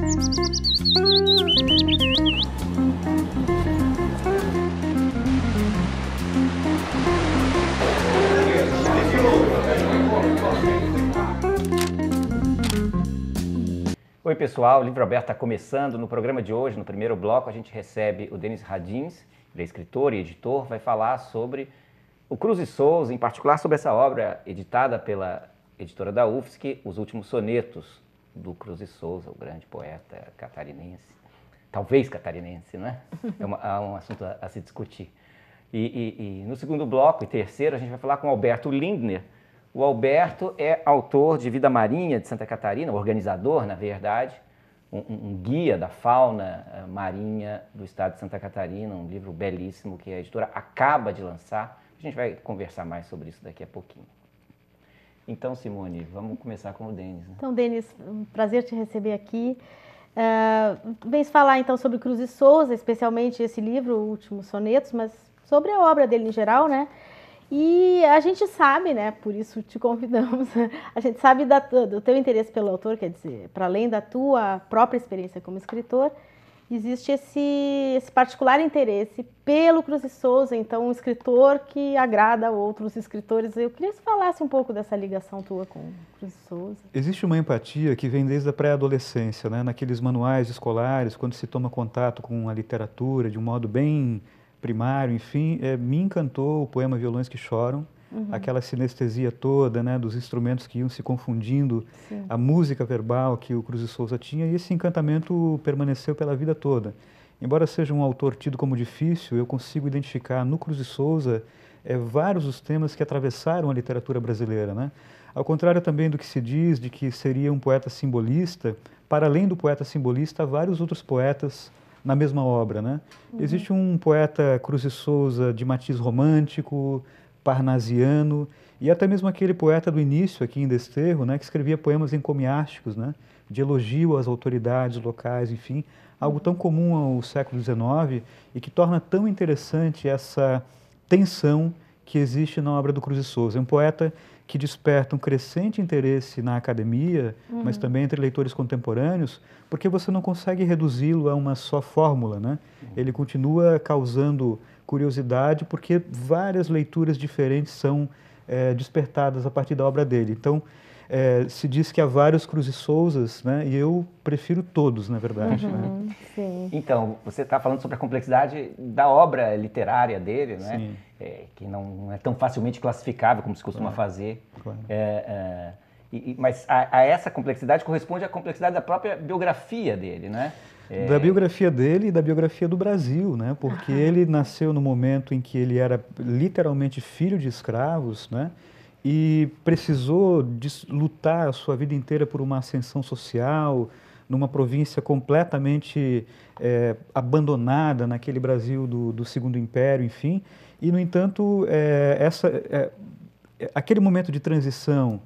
Oi pessoal, o Livro Aberto está começando. No programa de hoje, no primeiro bloco, a gente recebe o Denis Radins, ele é escritor e editor, vai falar sobre o Cruz e Souza, em particular sobre essa obra editada pela editora da UFSC, Os Últimos Sonetos do Cruz e Souza, o grande poeta catarinense, talvez catarinense, não é? É um assunto a se discutir. E no segundo bloco e terceiro, a gente vai falar com Alberto Lindner. O Alberto é autor de Vida Marinha de Santa Catarina, organizador, na verdade, um guia da fauna marinha do estado de Santa Catarina, um livro belíssimo que a editora acaba de lançar. A gente vai conversar mais sobre isso daqui a pouquinho. Então, Simone, vamos começar com o Denis. Né? Então, Denis, um prazer te receber aqui. Vens falar então sobre Cruz e Souza, especialmente esse livro, Últimos Sonetos, mas sobre a obra dele em geral, né? E a gente sabe, né, por isso te convidamos, a gente sabe do teu interesse pelo autor, quer dizer, para além da tua própria experiência como escritor, existe esse particular interesse pelo Cruz e Souza, então um escritor que agrada a outros escritores. Eu queria que você falasse um pouco dessa ligação tua com Cruz e Souza. Existe uma empatia que vem desde a pré-adolescência, né, naqueles manuais escolares, quando se toma contato com a literatura de um modo bem primário, enfim, me encantou o poema Violões que Choram, aquela sinestesia toda, né, dos instrumentos que iam se confundindo, sim, a música verbal que o Cruz e Souza tinha, e esse encantamento permaneceu pela vida toda. Embora seja um autor tido como difícil, eu consigo identificar no Cruz e Souza vários dos temas que atravessaram a literatura brasileira, né? Ao contrário também do que se diz de que seria um poeta simbolista, para além do poeta simbolista, há vários outros poetas na mesma obra, né? Existe um poeta Cruz e Souza de matiz romântico, parnasiano, e até mesmo aquele poeta do início aqui em Desterro, né, que escrevia poemas encomiásticos, né, de elogio às autoridades locais, enfim, algo tão comum ao século XIX e que torna tão interessante essa tensão que existe na obra do Cruz e Souza. É um poeta que desperta um crescente interesse na academia, mas também entre leitores contemporâneos, porque você não consegue reduzi-lo a uma só fórmula, né? Ele continua causando curiosidade porque várias leituras diferentes são despertadas a partir da obra dele. Então, se diz que há vários Cruz e Souzas, né? E eu prefiro todos, na verdade. Né? Sim. Então, você está falando sobre a complexidade da obra literária dele, né? Sim. Que não é tão facilmente classificável como se costuma fazer. Claro. Mas a essa complexidade corresponde à complexidade da própria biografia dele, né? Da biografia dele e da biografia do Brasil, né? Porque ele nasceu no momento em que ele era literalmente filho de escravos, né? E precisou lutar a sua vida inteira por uma ascensão social, numa província completamente abandonada naquele Brasil do Segundo Império, enfim. E, no entanto, aquele momento de transição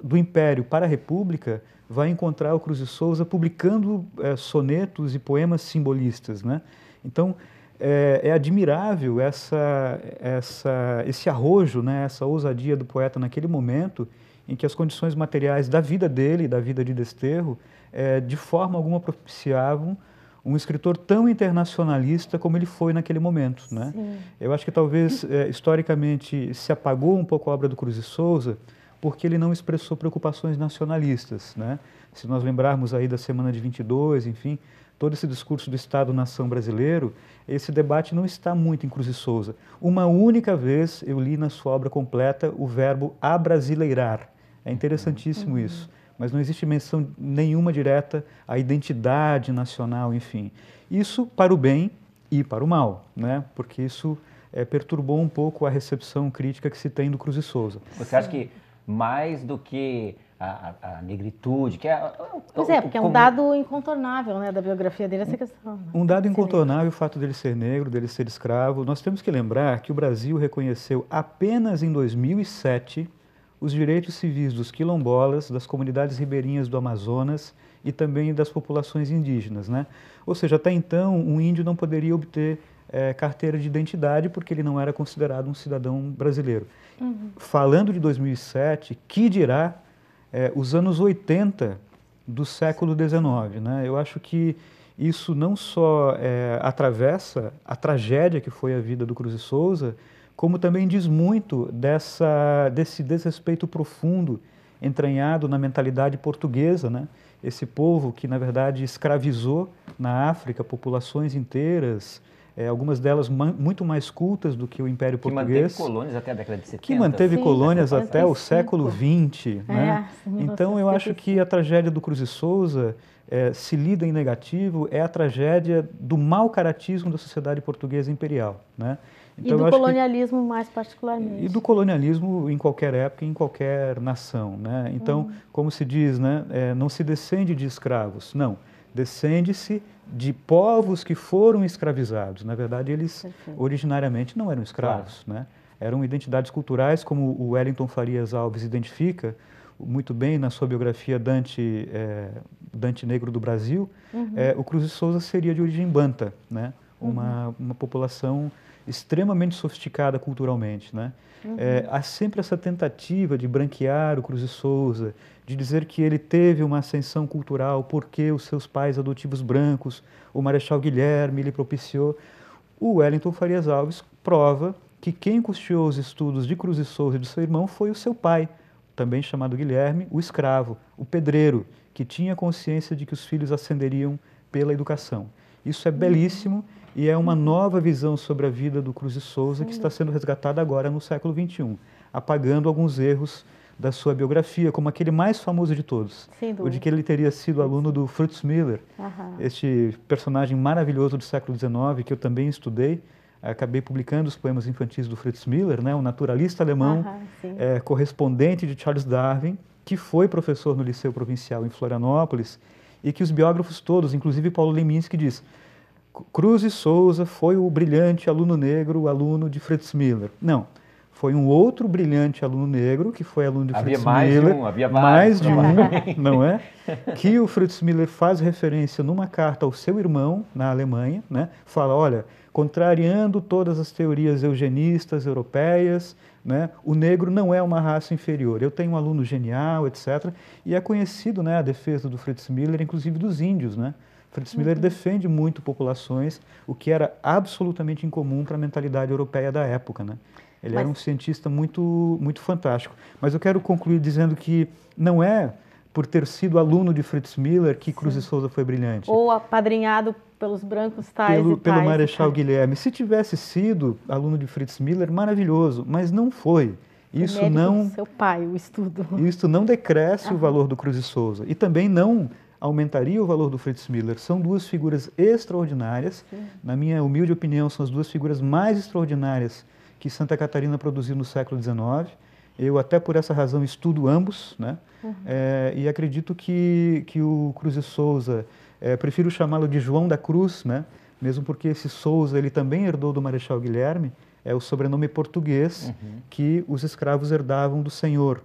do Império para a República vai encontrar o Cruz e Souza publicando sonetos e poemas simbolistas, né? Então, é admirável esse arrojo, né, essa ousadia do poeta naquele momento em que as condições materiais da vida dele, da vida de Desterro, de forma alguma propiciavam um escritor tão internacionalista como ele foi naquele momento, né? Eu acho que talvez, historicamente, se apagou um pouco a obra do Cruz e Souza porque ele não expressou preocupações nacionalistas, né? Se nós lembrarmos aí da Semana de 22, enfim, todo esse discurso do Estado-nação brasileiro, esse debate não está muito em Cruz e Souza. Uma única vez eu li na sua obra completa o verbo abrasileirar. É interessantíssimo isso, mas não existe menção nenhuma direta à identidade nacional, enfim. Isso para o bem e para o mal, né? Porque isso perturbou um pouco a recepção crítica que se tem do Cruz e Souza. Você acha que mais do que a negritude, que é... Pois porque é um dado incontornável, né, da biografia dele, essa questão. Né? Um dado incontornável, o fato dele ser negro, dele ser escravo. Nós temos que lembrar que o Brasil reconheceu apenas em 2007 os direitos civis dos quilombolas, das comunidades ribeirinhas do Amazonas e também das populações indígenas, né? Ou seja, até então, um índio não poderia obter carteira de identidade porque ele não era considerado um cidadão brasileiro. Falando de 2007, que dirá os anos 80, do século XIX, né? Eu acho que isso não só atravessa a tragédia que foi a vida do Cruz e Souza, como também diz muito desse desrespeito profundo entranhado na mentalidade portuguesa, né? Esse povo que, na verdade, escravizou na África populações inteiras, algumas delas muito mais cultas do que o Império Português. Que manteve colônias até a década de 70. Que manteve Sim, colônias 75. até o século XX. Né? Então, eu acho que a tragédia do Cruz e Souza, se lida em negativo, é a tragédia do mau caratismo da sociedade portuguesa imperial. Né? Então, e do colonialismo mais particularmente. E do colonialismo em qualquer época, em qualquer nação. Né? Então, como se diz, né, não se descende de escravos, não. Descende-se de povos que foram escravizados. Na verdade, eles originariamente não eram escravos. Claro. Né? Eram identidades culturais, como o Wellington Farias Alves identifica muito bem na sua biografia Dante Negro do Brasil. O Cruz e Souza seria de origem banta, né? Uma população extremamente sofisticada culturalmente, né? Há sempre essa tentativa de branquear o Cruz e Souza, de dizer que ele teve uma ascensão cultural porque os seus pais adotivos brancos, o Marechal Guilherme, lhe propiciou. O Wellington Farias Alves prova que quem custeou os estudos de Cruz e Souza e do seu irmão foi o seu pai, também chamado Guilherme, o escravo, o pedreiro, que tinha consciência de que os filhos ascenderiam pela educação. Isso é belíssimo. E é uma nova visão sobre a vida do Cruz e Souza que está sendo resgatada agora no século XXI, apagando alguns erros da sua biografia, como aquele mais famoso de todos, o de que ele teria sido aluno do Fritz Miller, este personagem maravilhoso do século XIX, que eu também estudei. Acabei publicando os poemas infantis do Fritz Miller, né, um naturalista alemão, correspondente de Charles Darwin, que foi professor no Liceu Provincial em Florianópolis, e que os biógrafos todos, inclusive Paulo Leminski, diz: Cruz e Souza foi o brilhante aluno negro, o aluno de Fritz Miller. Não, foi um outro brilhante aluno negro, que foi aluno de Fritz Miller. Havia mais de um, não é? Que o Fritz Miller faz referência numa carta ao seu irmão, na Alemanha, né? Fala, olha, contrariando todas as teorias eugenistas europeias, né? O negro não é uma raça inferior. Eu tenho um aluno genial, etc. E é conhecido, né, a defesa do Fritz Miller, inclusive dos índios, né? Fritz Miller defende muito populações, o que era absolutamente incomum para a mentalidade europeia da época, né? Ele era um cientista muito, muito fantástico. Mas eu quero concluir dizendo que não é por ter sido aluno de Fritz Miller que Cruz e Souza foi brilhante. Ou apadrinhado pelos brancos tais pelo Marechal Guilherme. Se tivesse sido aluno de Fritz Miller, maravilhoso, mas não foi. Isso não... do seu pai, o estudo. Isso não decresce o valor do Cruz e Souza. E também não aumentaria o valor do Fritz Miller. São duas figuras extraordinárias. Na minha humilde opinião, são as duas figuras mais extraordinárias que Santa Catarina produziu no século XIX. Eu, até por essa razão, estudo ambos, né? E acredito que o Cruz e Souza, prefiro chamá-lo de João da Cruz, né? Mesmo porque esse Souza ele também herdou do Marechal Guilherme, é o sobrenome português que os escravos herdavam do senhor,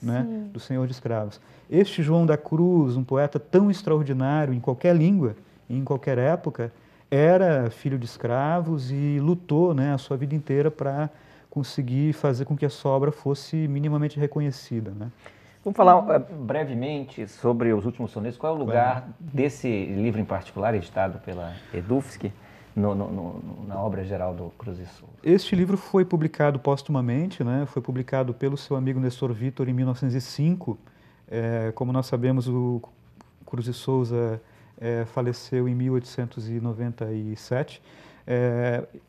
né? Do senhor de escravos. Este João da Cruz, um poeta tão extraordinário em qualquer língua, em qualquer época, era filho de escravos e lutou, né, a sua vida inteira para conseguir fazer com que a sua obra fosse minimamente reconhecida, né? Vamos falar brevemente sobre os últimos sonetos. Qual é o lugar desse livro em particular, editado pela Edufsky, na obra geral do Cruz e Souza? Este livro foi publicado póstumamente, né? Foi publicado pelo seu amigo Nestor Vitor em 1905. Como nós sabemos, o Cruz e Souza faleceu em 1897.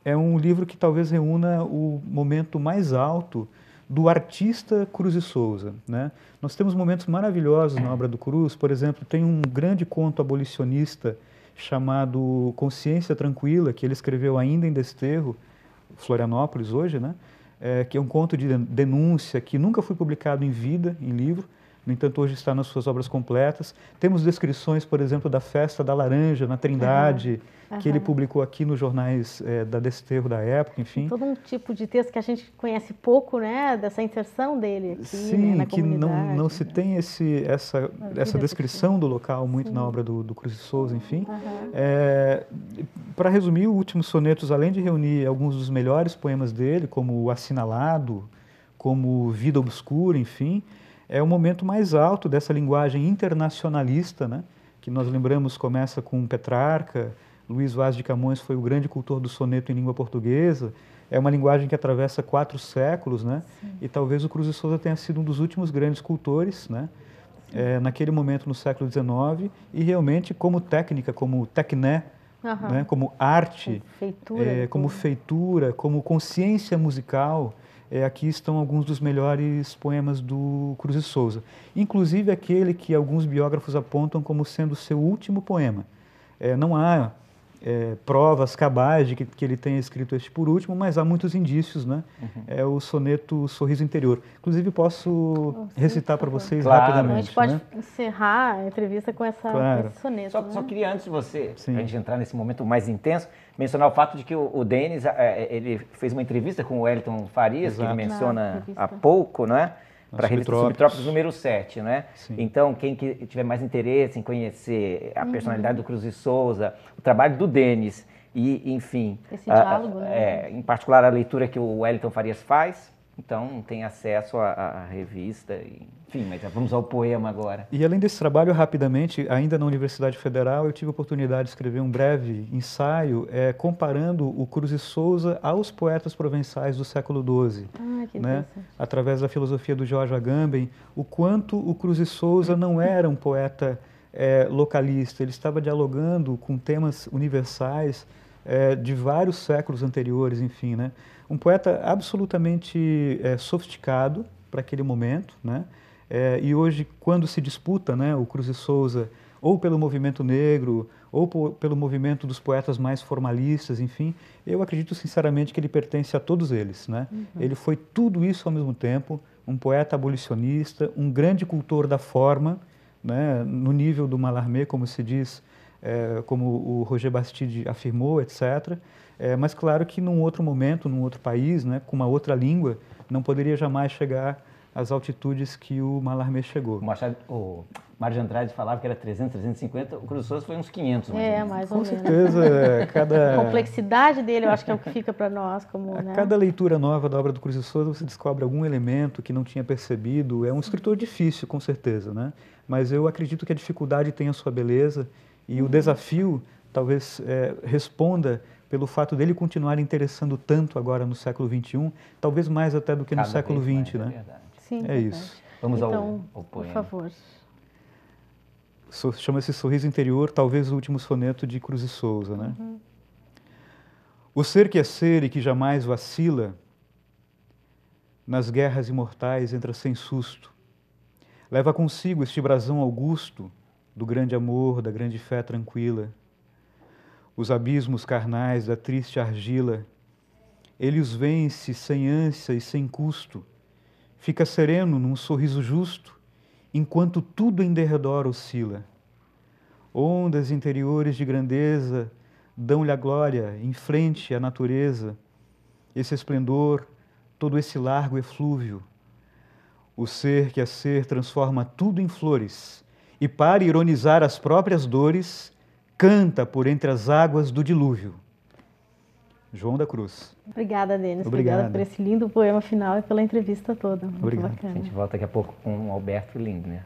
É um livro que talvez reúna o momento mais alto do artista Cruz e Souza, né? Nós temos momentos maravilhosos na obra do Cruz. Por exemplo, tem um grande conto abolicionista chamado Consciência Tranquila, que ele escreveu ainda em Desterro, Florianópolis hoje, né? Que é um conto de denúncia que nunca foi publicado em vida, em livro. No entanto, hoje está nas suas obras completas. Temos descrições, por exemplo, da Festa da Laranja, na Trindade, que ele publicou aqui nos jornais da Desterro da época, enfim. Todo um tipo de texto que a gente conhece pouco, né, dessa inserção dele aqui, sim, né, na que comunidade. não se tem essa descrição do local muito na obra do Cruz e Souza, enfim. Para resumir, o Últimos Sonetos, além de reunir alguns dos melhores poemas dele, como O Assinalado, como Vida Obscura, enfim, é o momento mais alto dessa linguagem internacionalista, né? Que nós lembramos começa com Petrarca, Luís Vaz de Camões foi o grande cultor do soneto em língua portuguesa. É uma linguagem que atravessa 4 séculos, né? E talvez o Cruz de Souza tenha sido um dos últimos grandes cultores, né? Naquele momento no século XIX, e realmente como técnica, como tecné, né? Como arte, como feitura, como consciência musical, aqui estão alguns dos melhores poemas do Cruz de Souza. Inclusive aquele que alguns biógrafos apontam como sendo seu último poema. Não há provas cabais de que ele tenha escrito este por último, mas há muitos indícios, né? É o soneto Sorriso Interior. Inclusive posso recitar para vocês rapidamente. A gente pode encerrar a entrevista com esse soneto. Só queria, antes de você, a gente entrar nesse momento mais intenso, mencionar o fato de que o Denis, ele fez uma entrevista com o Wellington Farias, que ele menciona há pouco, né? Para a revista Subtrópicos número 7, né? Sim. Então, quem tiver mais interesse em conhecer a personalidade do Cruz de Souza, o trabalho do Denis e, enfim... Esse diálogo, né? Em particular, a leitura que o Wellington Farias faz, então tem acesso à revista, enfim, mas vamos ao poema agora. E além desse trabalho, rapidamente, ainda na Universidade Federal, eu tive a oportunidade de escrever um breve ensaio comparando o Cruz de Souza aos poetas provençais do século XII. Que né? Através da filosofia do George Agamben, o quanto o Cruz de Souza não era um poeta localista, ele estava dialogando com temas universais de vários séculos anteriores, enfim, né? Um poeta absolutamente sofisticado para aquele momento, né? E hoje, quando se disputa, né, o Cruz de Souza, ou pelo movimento negro, ou pelo movimento dos poetas mais formalistas, enfim, eu acredito sinceramente que ele pertence a todos eles, né? Ele foi tudo isso ao mesmo tempo, um poeta abolicionista, um grande cultor da forma, né, no nível do Mallarmé, como se diz, como o Roger Bastide afirmou, etc. Mas claro que num outro momento, num outro país, né, com uma outra língua, não poderia jamais chegar às altitudes que o Mallarmé chegou. O Mário de Andrade falava que era 300, 350, o Cruz de Souza foi uns 500, mais ou menos. Com certeza, A complexidade dele, eu acho que é o que fica para nós. Cada leitura nova da obra do Cruz de Souza, você descobre algum elemento que não tinha percebido. É um escritor difícil, com certeza, né? Mas eu acredito que a dificuldade tem a sua beleza e o desafio talvez responda pelo fato dele continuar interessando tanto agora no século XXI, talvez mais até do que no século XX, né? É verdade. Sim, isso. Vamos então, ao poema. Por favor. Chama-se Sorriso Interior, talvez o último soneto de Cruz de Souza, né? O ser que é ser e que jamais vacila, nas guerras imortais entra sem susto. Leva consigo este brasão augusto do grande amor, da grande fé tranquila. Os abismos carnais da triste argila, ele os vence sem ânsia e sem custo. Fica sereno num sorriso justo, enquanto tudo em derredor oscila. Ondas interiores de grandeza dão-lhe a glória em frente à natureza, esse esplendor, todo esse largo eflúvio. O ser que é ser transforma tudo em flores e, para ironizar as próprias dores, canta por entre as águas do dilúvio. João da Cruz. Obrigada, Denis. Obrigada por esse lindo poema final e pela entrevista toda. Muito Obrigado. bacana. A gente volta daqui a pouco com o Alberto Lindner.